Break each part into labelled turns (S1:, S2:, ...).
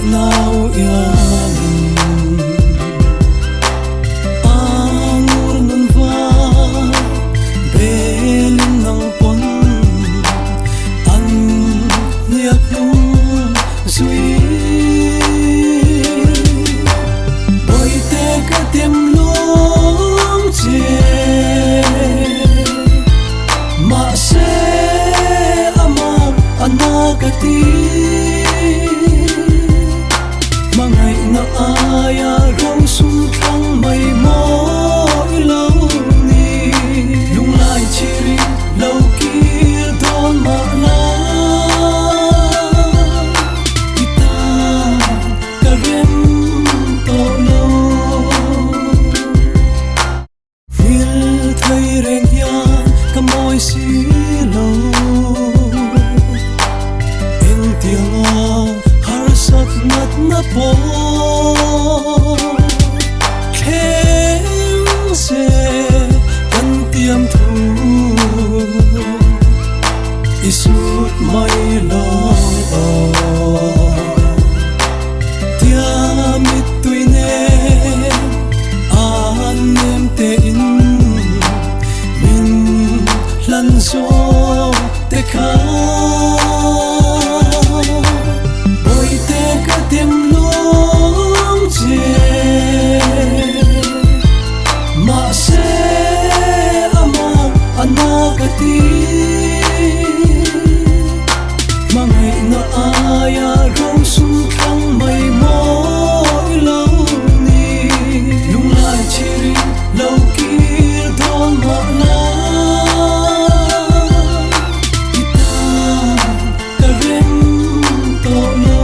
S1: nào yên angur nun va belin nang pon an niat lung zui boy te ka tem lung che ma se ama anakati mangai na aya rong sum thang mai mo lo ni lung lai chiri lo ki don ma na ita karem to lo vil thai reng hian ka moi si lo en tianga har sak nat na po khem se kan tiam thu isut mai lo tiamit tuine anem te in min lan so te kha boy te ka tem lung che ma se ama anakati mangai na aya rong sum thang mai mo lo ni lung lai chiri lo ki don ma na ita karem to lo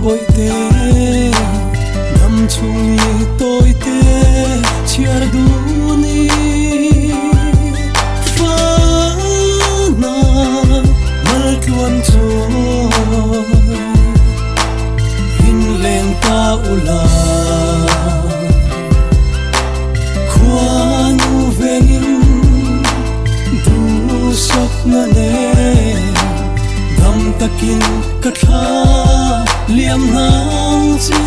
S1: boy te nam chung ni toi te chiar du ni fa na mal tuan cho hin len ta ula khuan u vengin du sok na ne dam takin katha liam hang che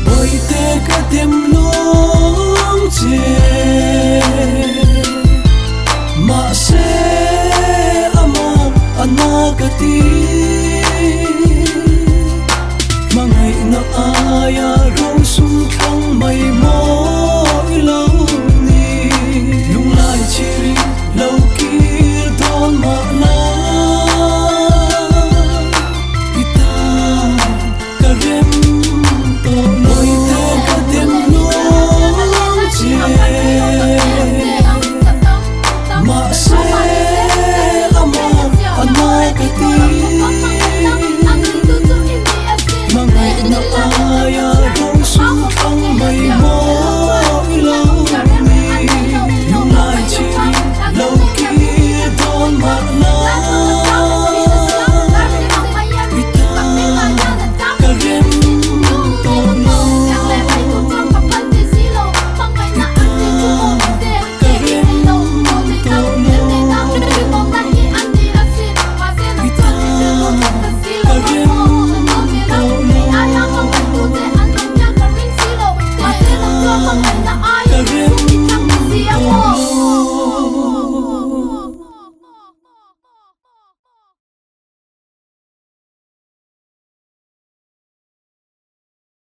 S1: boy te ka tem lung che ma se ama anakati mangai na aya rong sum thang mai mo lo ni lung lai chiri lo ki don ma na ita
S2: không thành